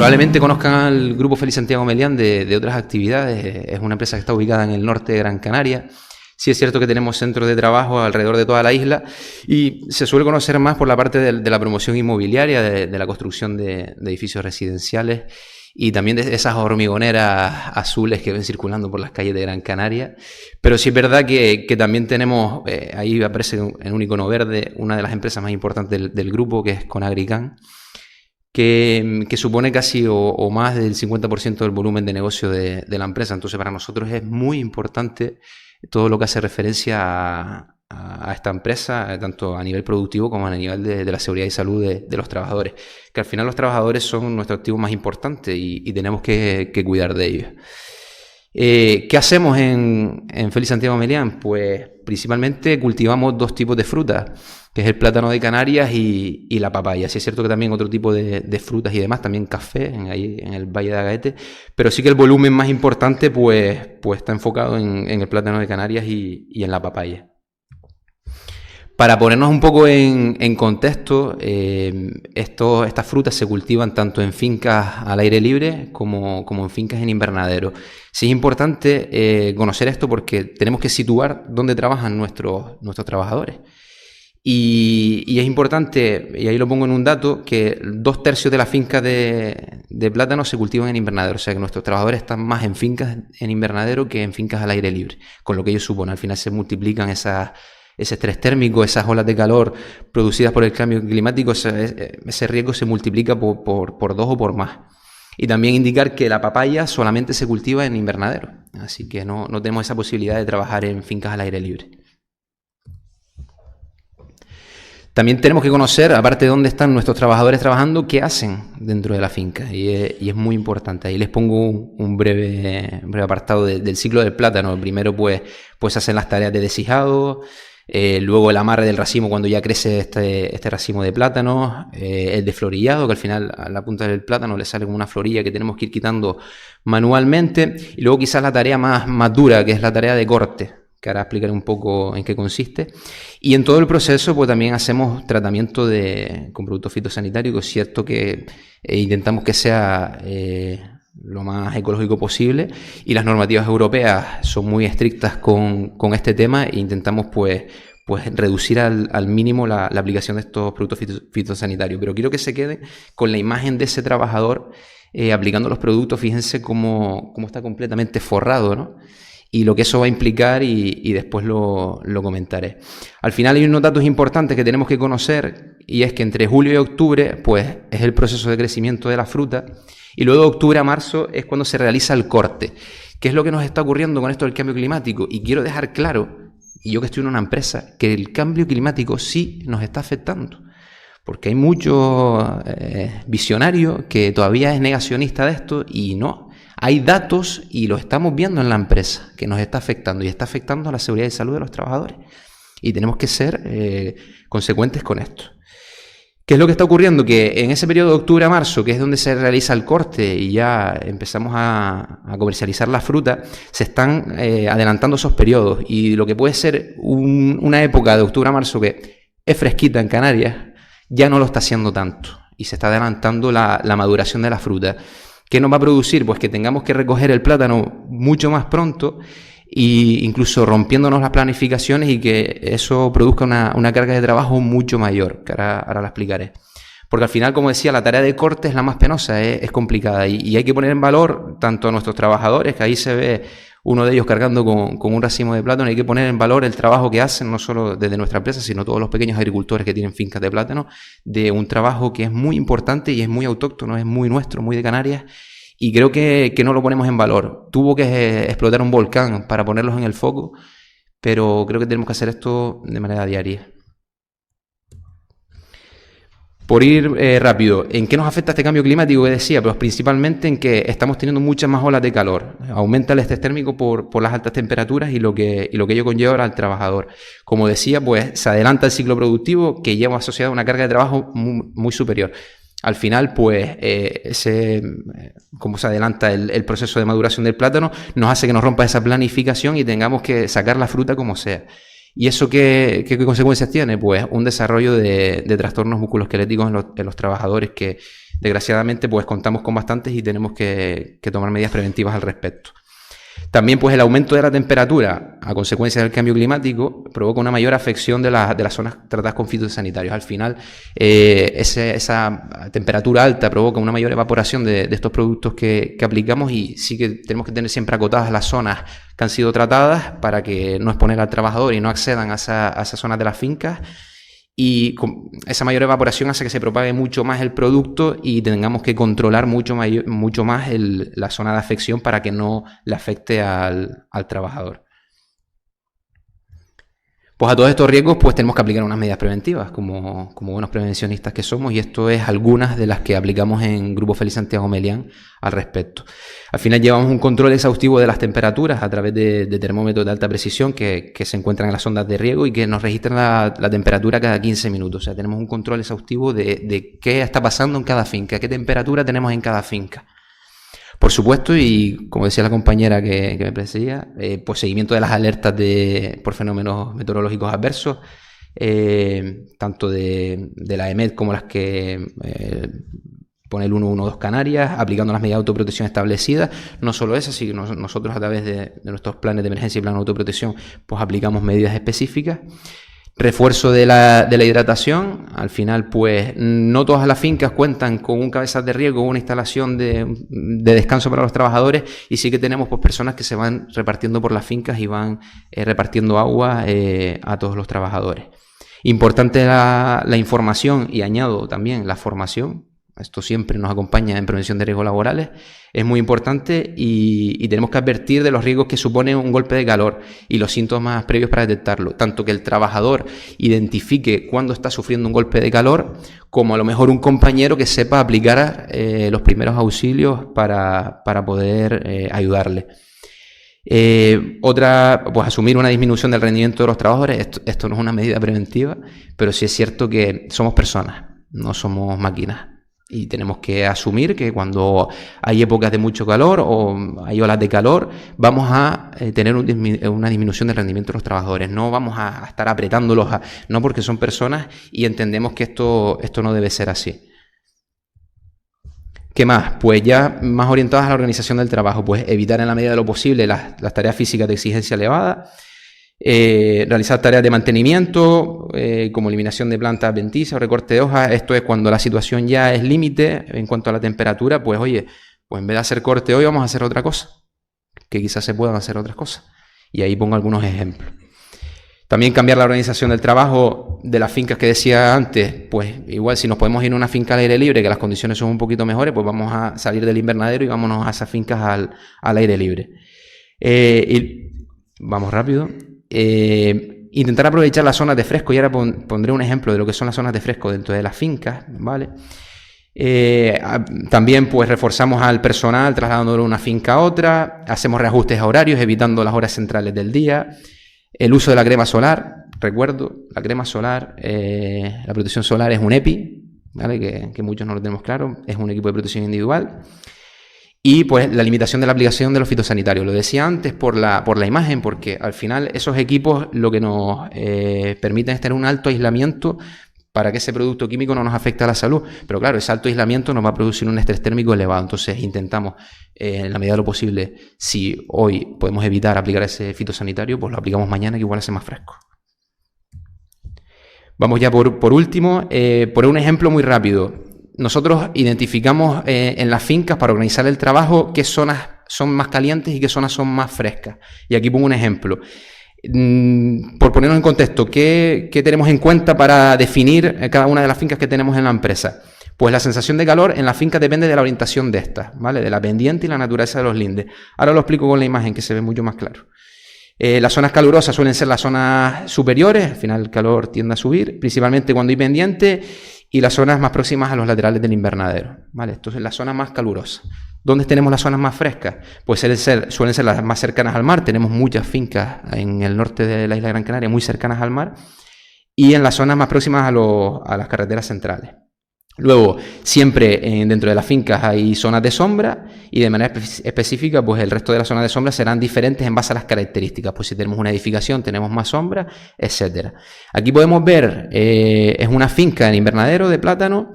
Probablemente conozcan al Grupo Félix Santiago Melián de otras actividades. Es una empresa que está ubicada en el norte de Gran Canaria. Sí es cierto que tenemos centros de trabajo alrededor de toda la isla y se suele conocer más por la parte de la promoción inmobiliaria, de la construcción de edificios residenciales y también de esas hormigoneras azules que ven circulando por las calles de Gran Canaria. Pero sí es verdad que también tenemos, ahí aparece en un icono verde, una de las empresas más importantes del grupo, que es Conagricán, que supone casi o más del 50% del volumen de negocio de la empresa. Entonces para nosotros es muy importante todo lo que hace referencia a esta empresa, tanto a nivel productivo como a nivel de la seguridad y salud de los trabajadores, que al final los trabajadores son nuestro activo más importante y tenemos que cuidar de ellos. ¿Qué hacemos en Félix Santiago Melián? Pues principalmente cultivamos dos tipos de frutas, que es el plátano de Canarias y la papaya. Sí es cierto que también otro tipo de frutas y demás, también café ahí en el Valle de Agaete, pero sí que el volumen más importante pues está enfocado en el plátano de Canarias y en la papaya. Para ponernos un poco en contexto, estas frutas se cultivan tanto en fincas al aire libre como en fincas en invernadero. Sí es importante conocer esto porque tenemos que situar dónde trabajan nuestros trabajadores. Y es importante, y ahí lo pongo en un dato, que 2/3 de las fincas de plátano se cultivan en invernadero. O sea que nuestros trabajadores están más en fincas en invernadero que en fincas al aire libre, con lo que ello supone. Al final se multiplican ese estrés térmico, esas olas de calor producidas por el cambio climático, ese riesgo se multiplica por 2 o por más. Y también indicar que la papaya solamente se cultiva en invernadero, así que no tenemos esa posibilidad de trabajar en fincas al aire libre. También tenemos que conocer, aparte de dónde están nuestros trabajadores trabajando, qué hacen dentro de la finca, y es muy importante. Ahí les pongo un breve apartado del ciclo del plátano. Primero pues hacen las tareas de deshijado, luego el amarre del racimo cuando ya crece este racimo de plátano, el desflorillado, que al final a la punta del plátano le sale como una florilla que tenemos que ir quitando manualmente, y luego quizás la tarea más dura, que es la tarea de corte, que ahora explicaré un poco en qué consiste. Y en todo el proceso pues también hacemos tratamiento con productos fitosanitarios, que es cierto que intentamos que sea lo más ecológico posible, y las normativas europeas son muy estrictas con este tema e intentamos pues reducir al mínimo la aplicación de estos productos fitosanitarios. Pero quiero que se quede con la imagen de ese trabajador aplicando los productos. Fíjense cómo está completamente forrado, ¿no? Y lo que eso va a implicar y después lo comentaré. Al final hay unos datos importantes que tenemos que conocer, y es que entre julio y octubre pues es el proceso de crecimiento de la fruta, y luego de octubre a marzo es cuando se realiza el corte. ¿Qué es lo que nos está ocurriendo con esto del cambio climático? Y quiero dejar claro, y yo que estoy en una empresa, que el cambio climático sí nos está afectando, porque hay muchos visionarios que todavía es negacionista de esto, y no. Hay datos, y lo estamos viendo en la empresa, que nos está afectando, y está afectando a la seguridad y salud de los trabajadores. Y tenemos que ser consecuentes con esto. ¿Qué es lo que está ocurriendo? Que en ese periodo de octubre a marzo, que es donde se realiza el corte y ya empezamos a comercializar la fruta, se están adelantando esos periodos. Y lo que puede ser una época de octubre a marzo que es fresquita en Canarias, ya no lo está haciendo tanto. Y se está adelantando la maduración de la fruta. ¿Qué nos va a producir? Pues que tengamos que recoger el plátano mucho más pronto, e incluso rompiéndonos las planificaciones, y que eso produzca una carga de trabajo mucho mayor, que ahora la explicaré. Porque al final, como decía, la tarea de corte es la más penosa, es complicada, y hay que poner en valor tanto a nuestros trabajadores, que ahí se ve uno de ellos cargando con un racimo de plátano. Hay que poner en valor el trabajo que hacen, no solo desde nuestra empresa, sino todos los pequeños agricultores que tienen fincas de plátano, de un trabajo que es muy importante y es muy autóctono, es muy nuestro, muy de Canarias, y creo que no lo ponemos en valor. Tuvo que explotar un volcán para ponerlos en el foco, pero creo que tenemos que hacer esto de manera diaria. Por ir rápido, ¿en qué nos afecta este cambio climático que decía? Pues principalmente en que estamos teniendo muchas más olas de calor. Aumenta el estrés térmico por las altas temperaturas y lo que ello conlleva al trabajador. Como decía, pues se adelanta el ciclo productivo, que lleva asociado a una carga de trabajo muy superior. Al final, pues, como se adelanta el proceso de maduración del plátano, nos hace que nos rompa esa planificación y tengamos que sacar la fruta como sea. ¿Y eso qué consecuencias tiene? Pues un desarrollo de trastornos musculoesqueléticos en los trabajadores, que desgraciadamente pues contamos con bastantes y tenemos que tomar medidas preventivas al respecto. También pues el aumento de la temperatura a consecuencia del cambio climático provoca una mayor afección de las zonas tratadas con fitosanitarios. Al final esa temperatura alta provoca una mayor evaporación de estos productos que aplicamos, y sí que tenemos que tener siempre acotadas las zonas que han sido tratadas para que no exponer al trabajador y no accedan a esas zonas de las fincas. Y esa mayor evaporación hace que se propague mucho más el producto y tengamos que controlar mucho más la zona de afección para que no le afecte al trabajador. Pues a todos estos riesgos pues tenemos que aplicar unas medidas preventivas como buenos prevencionistas que somos, y esto es algunas de las que aplicamos en Grupo Félix Santiago Melián al respecto. Al final llevamos un control exhaustivo de las temperaturas a través de termómetros de alta precisión que se encuentran en las sondas de riego y que nos registran la temperatura cada 15 minutos. O sea, tenemos un control exhaustivo de qué está pasando en cada finca, qué temperatura tenemos en cada finca. Por supuesto, y como decía la compañera que me precedía, pues seguimiento de las alertas por fenómenos meteorológicos adversos, tanto de la EMET como las que pone el 112 Canarias, aplicando las medidas de autoprotección establecidas. No solo esas, sino nosotros a través de nuestros planes de emergencia y plan de autoprotección, pues aplicamos medidas específicas. Refuerzo de la hidratación. Al final, pues no todas las fincas cuentan con un cabezal de riego o una instalación de descanso para los trabajadores, y sí que tenemos pues personas que se van repartiendo por las fincas y van repartiendo agua a todos los trabajadores. Importante la información, y añado también la formación. Esto siempre nos acompaña en prevención de riesgos laborales. Es muy importante y tenemos que advertir de los riesgos que supone un golpe de calor y los síntomas previos para detectarlo. Tanto que el trabajador identifique cuándo está sufriendo un golpe de calor, como a lo mejor un compañero que sepa aplicar los primeros auxilios para poder ayudarle. Otra, pues asumir una disminución del rendimiento de los trabajadores. Esto no es una medida preventiva, pero sí es cierto que somos personas, no somos máquinas. Y tenemos que asumir que cuando hay épocas de mucho calor o hay olas de calor, vamos a tener una disminución del rendimiento de los trabajadores. No vamos a estar apretándolos, no, porque son personas y entendemos que esto no debe ser así. ¿Qué más? Pues ya más orientadas a la organización del trabajo, pues evitar en la medida de lo posible las tareas físicas de exigencia elevada. Realizar tareas de mantenimiento como eliminación de plantas adventicias o recorte de hojas. Esto es cuando la situación ya es límite en cuanto a la temperatura, pues oye, pues en vez de hacer corte hoy vamos a hacer otra cosa, que quizás se puedan hacer otras cosas, y ahí pongo algunos ejemplos. También cambiar la organización del trabajo de las fincas que decía antes. Pues igual, si nos podemos ir a una finca al aire libre, que las condiciones son un poquito mejores, pues vamos a salir del invernadero y vámonos a esas fincas al aire libre. Y vamos rápido. Intentar aprovechar las zonas de fresco, y ahora pondré un ejemplo de lo que son las zonas de fresco dentro de las fincas, ¿vale? También pues reforzamos al personal trasladándolo de una finca a otra, hacemos reajustes a horarios evitando las horas centrales del día, el uso de la crema solar. Recuerdo, la crema solar, la protección solar es un EPI, ¿vale? Que muchos no lo tenemos claro, es un equipo de protección individual. Y pues la limitación de la aplicación de los fitosanitarios. Lo decía antes por la imagen, porque al final esos equipos lo que nos permiten es tener un alto aislamiento para que ese producto químico no nos afecte a la salud. Pero claro, ese alto aislamiento nos va a producir un estrés térmico elevado. Entonces intentamos, en la medida de lo posible, si hoy podemos evitar aplicar ese fitosanitario, pues lo aplicamos mañana, que igual hace más fresco. Vamos ya por último, por un ejemplo muy rápido. Nosotros identificamos en las fincas, para organizar el trabajo, qué zonas son más calientes y qué zonas son más frescas. Y aquí pongo un ejemplo. Por ponernos en contexto, ¿qué tenemos en cuenta para definir cada una de las fincas que tenemos en la empresa? Pues la sensación de calor en la finca depende de la orientación de estas, ¿vale? De la pendiente y la naturaleza de los lindes. Ahora lo explico con la imagen, que se ve mucho más claro. Las zonas calurosas suelen ser las zonas superiores, al final el calor tiende a subir, principalmente cuando hay pendiente, y las zonas más próximas a los laterales del invernadero, ¿vale? Esto es la zona más calurosa. ¿Dónde tenemos las zonas más frescas? Pues suelen ser las más cercanas al mar. Tenemos muchas fincas en el norte de la isla de Gran Canaria, muy cercanas al mar, y en las zonas más próximas a las carreteras centrales. Luego, siempre dentro de las fincas hay zonas de sombra, y de manera específica, pues el resto de las zonas de sombra serán diferentes en base a las características. Pues si tenemos una edificación, tenemos más sombra, etcétera. Aquí podemos ver, es una finca en invernadero de plátano,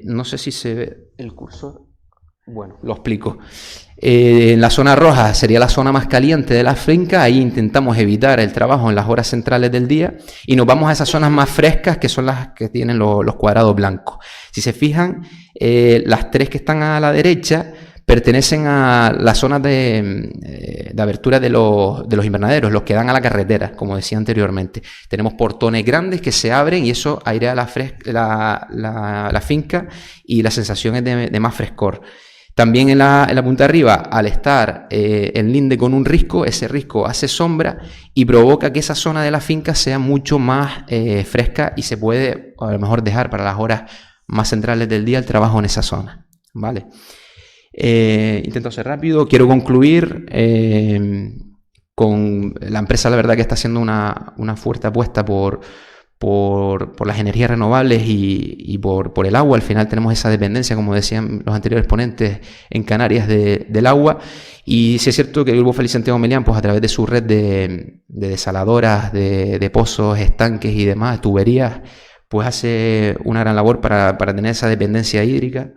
No sé si se ve el cursor. Bueno, lo explico. En la zona roja sería la zona más caliente de la finca. Ahí intentamos evitar el trabajo en las horas centrales del día y nos vamos a esas zonas más frescas, que son las que tienen los cuadrados blancos. Si se fijan, las 3 que están a la derecha pertenecen a las zonas de abertura de los invernaderos, los que dan a la carretera, como decía anteriormente. Tenemos portones grandes que se abren y eso airea la finca y la sensación es de más frescor. También en la punta de arriba, al estar el linde con un risco, ese risco hace sombra y provoca que esa zona de la finca sea mucho más fresca y se puede a lo mejor dejar para las horas más centrales del día el trabajo en esa zona, ¿vale? Intento ser rápido. Quiero concluir con la empresa. La verdad que está haciendo una fuerte apuesta por las energías renovables y por el agua. Al final tenemos esa dependencia, como decían los anteriores ponentes, en Canarias del agua. Y sí es cierto que el Grupo Félix Santiago Melián, pues a través de su red de desaladoras, de pozos, estanques y demás, tuberías, pues hace una gran labor para tener esa dependencia hídrica.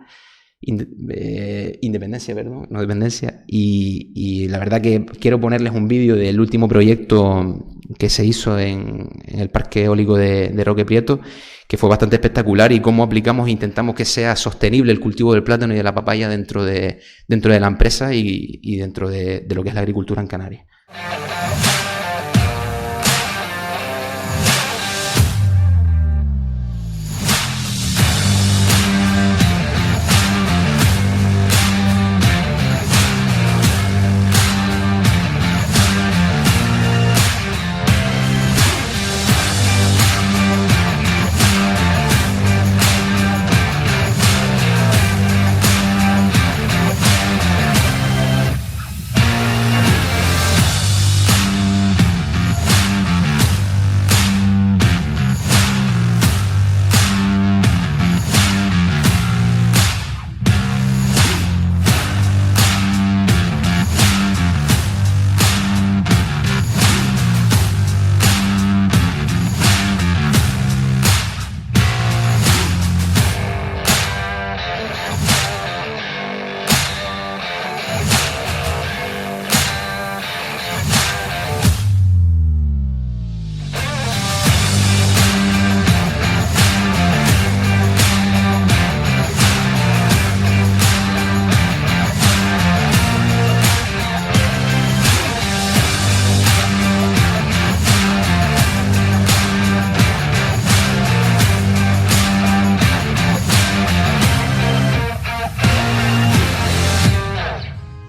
Independencia, perdón, no dependencia. Y la verdad que quiero ponerles un vídeo del último proyecto que se hizo en el Parque Eólico de Roque Prieto, que fue bastante espectacular, y cómo aplicamos e intentamos que sea sostenible el cultivo del plátano y de la papaya dentro de la empresa y dentro de lo que es la agricultura en Canarias.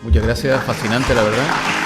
Muchas gracias, fascinante la verdad.